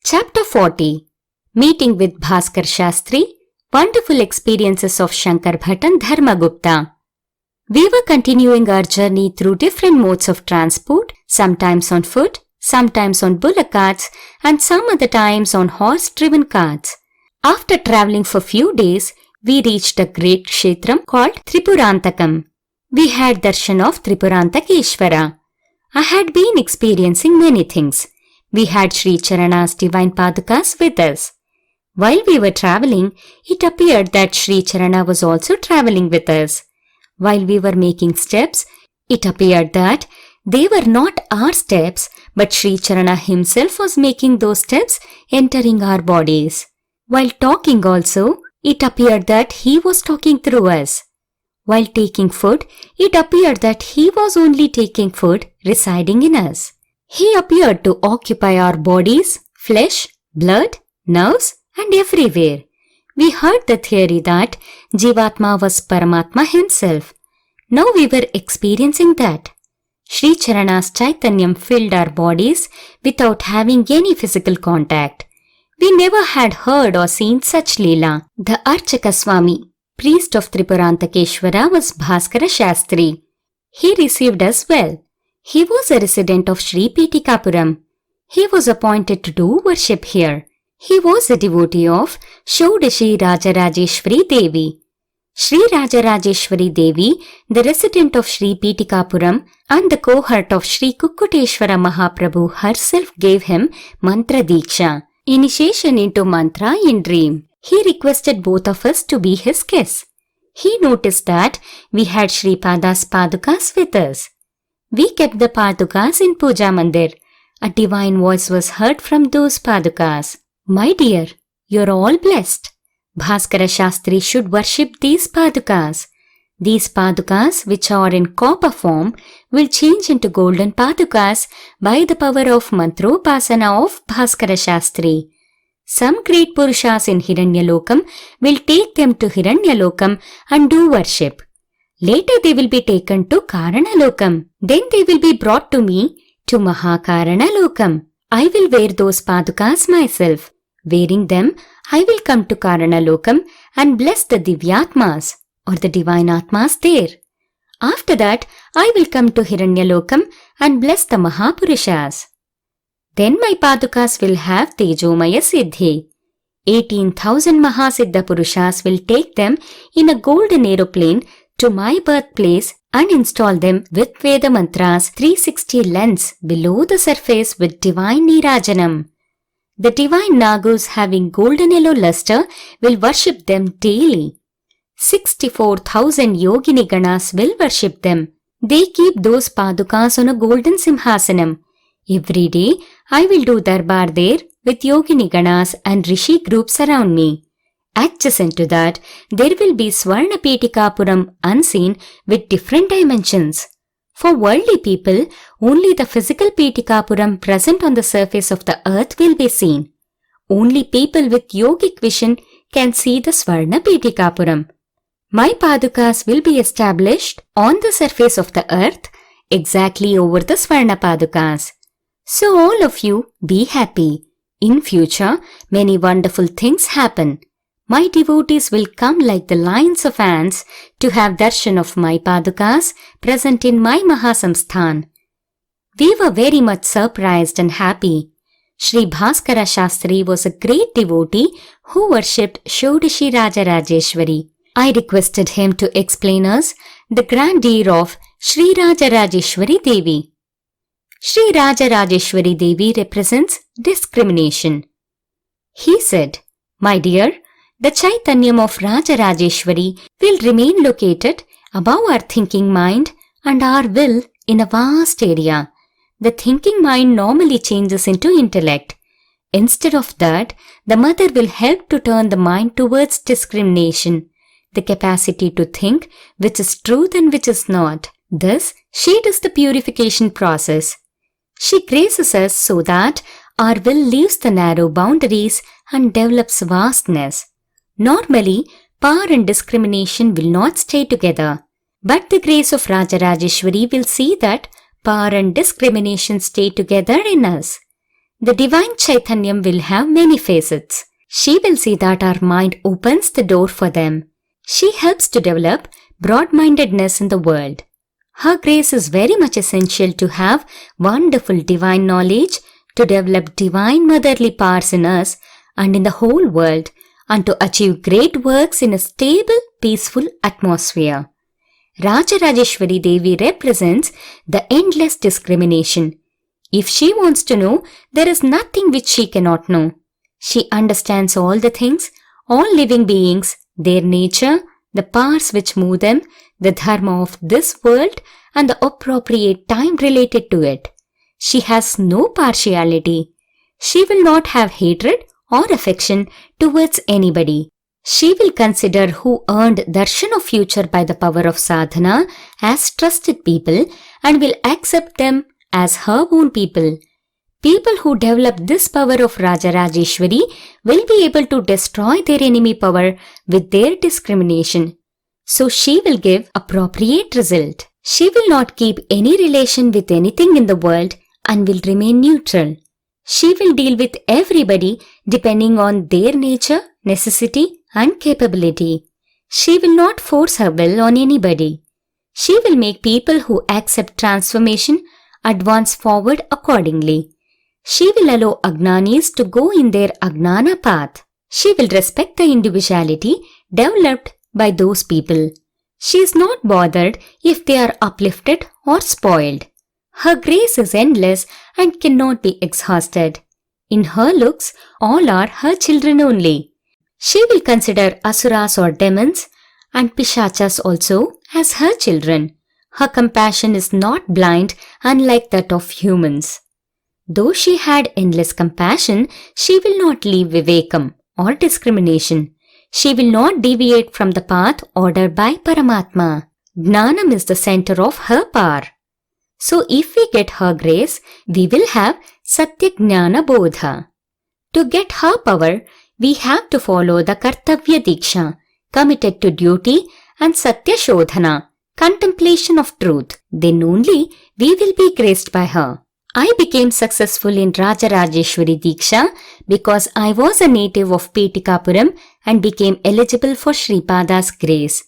Chapter 40. Meeting with Bhaskar Shastri. Wonderful experiences of Shankar, Bhatt and Dharma Gupta. We were continuing our journey through different modes of transport, sometimes on foot, sometimes on bullock carts, and some other times on horse-driven carts. After travelling for few days, we reached a great kshetram called Tripuranthakam. We had darshan of Tripurantakeswara. I had been experiencing many things. We had Sricharana's divine paadukas with us. While we were travelling, it appeared that Sricharana was also travelling with us. While we were making steps, it appeared that they were not our steps, but Sricharana himself was making those steps, entering our bodies. While talking also, it appeared that he was talking through us. While taking food, it appeared that he was only taking food, residing in us. He appeared to occupy our bodies, flesh, blood, nerves, and everywhere. We heard the theory that jeevatma was paramatma himself. Now we were experiencing that. Sricharana's chaitanyam filled our bodies without having any physical contact. We never had heard or seen such leela. The Archaka Swami, priest of Tripurantakeswara, was Bhaskar Shastri. He received us well. He was a resident of Sripetikapuram. He was appointed to do worship here. He was a devotee of Shodashi Rajarajeshwari Devi. Sri Rajarajeshwari Devi, the resident of Sripetikapuram and the cohort of Sri Kukkuteshwara Mahaprabhu herself gave him mantra diksha, initiation into mantra in dream. He requested both of us to be his guests. He noticed that we had Sripada's paadukas with us. We kept the paadukas in Puja Mandir. A divine voice was heard from those paadukas. My dear, you're all blessed. Bhaskar Shastri should worship these paadukas. These paadukas, which are in copper form, will change into golden paadukas by the power of mantropasana of Bhaskar Shastri. Some great Purushas in Hiranyalokam will take them to Hiranyalokam and do worship. Later they will be taken to Karanalokam. Then they will be brought to me to Mahakaranalokam. I will wear those paadukas myself. Wearing them, I will come to Karanalokam and bless the Deviatmas or the divine Atmas there. After that, I will come to Hiranyalokam and bless the Mahapurushas. Then my paadukas will have Tejomaya Siddhi. 18,000 Mahasiddha Purushas will take them in a golden aeroplane to my birthplace and install them with Veda Mantras 360 lengths below the surface with divine Nirajanam. The divine Nagus having golden yellow luster will worship them daily. 64,000 Yogini Ganas will worship them. They keep those paadukas on a golden simhasanam. Every day I will do darbar there with Yogini Ganas and Rishi groups around me. Adjacent to that, there will be Swarna Petikapuram unseen with different dimensions. For worldly people, only the physical Petikapuram present on the surface of the earth will be seen. Only people with yogic vision can see the Swarna Petikapuram. My paadukas will be established on the surface of the earth, exactly over the Swarna paadukas. So all of you be happy. In future, many wonderful things happen. My devotees will come like the lines of ants to have darshan of my paadukas present in my Mahasamsthan. We were very much surprised and happy. Sri Bhaskar Shastri was a great devotee who worshipped Shodashi Rajarajeshwari. I requested him to explain us the grandeur of Sri Rajarajeshwari Devi. Sri Rajarajeshwari Devi represents discrimination. He said, My dear, the chaitanyam of Rajarajeshwari will remain located above our thinking mind and our will in a vast area. The thinking mind normally changes into intellect. Instead of that, the mother will help to turn the mind towards discrimination, the capacity to think which is truth and which is not. Thus, she does the purification process. She graces us so that our will leaves the narrow boundaries and develops vastness. Normally, power and discrimination will not stay together, but the grace of Rajarajeshwari will see that power and discrimination stay together in us. the divine chaitanyam will have many facets. She will see that our mind opens the door for them. She helps to develop broad-mindedness in the world. Her grace is very much essential to have wonderful divine knowledge, to develop divine motherly powers in us and in the whole world, and to achieve great works in a stable, peaceful atmosphere. Rajarajeshwari Devi represents the endless discrimination. If she wants to know, there is nothing which she cannot know. She understands all the things, all living beings, their nature, the powers which move them, the dharma of this world, and the appropriate time related to it. She has no partiality. She will not have hatred or affection towards anybody. She will consider who earned darshan of future by the power of sadhana as trusted people and will accept them as her own people. People who develop this power of Rajarajeshwari will be able to destroy their enemy power with their discrimination. So she will give appropriate result. She will not keep any relation with anything in the world and will remain neutral. She will deal with everybody depending on their nature, necessity and capability. She will not force her will on anybody. She will make people who accept transformation advance forward accordingly. She will allow Agnanis to go in their Agnana path. She will respect the individuality developed by those people. She is not bothered if they are uplifted or spoiled. Her grace is endless and cannot be exhausted. In her looks, all are her children only. She will consider asuras or demons and pishachas also as her children. Her compassion is not blind, unlike that of humans. Though she had endless compassion, she will not leave vivekam or discrimination. She will not deviate from the path ordered by paramatma. Jnanam is the center of her power. So if we get her grace, we will have satya jnana bodha. To get her power, we have to follow the kartavya diksha, committed to duty, and satya shodhana, contemplation of truth. Then only we will be graced by her. I became successful in Rajarajeshwari Diksha because I was a native of Petikapuram and became eligible for Shripada's grace.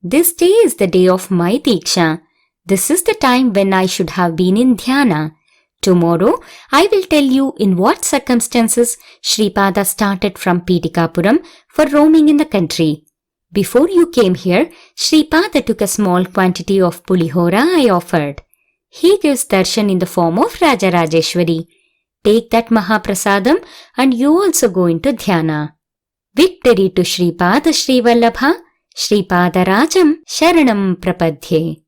This day is the day of my Diksha. This is the time when I should have been in Dhyana. Tomorrow, I will tell you in what circumstances Sripada started from Petikapuram for roaming in the country. Before you came here, Sripada took a small quantity of pulihora I offered. He gives darshan in the form of Rajarajeshwari. Take that Mahaprasadam and you also go into Dhyana. Victory to Sripada Srivallabha, Sripada Rajam Sharanam Prapadhye.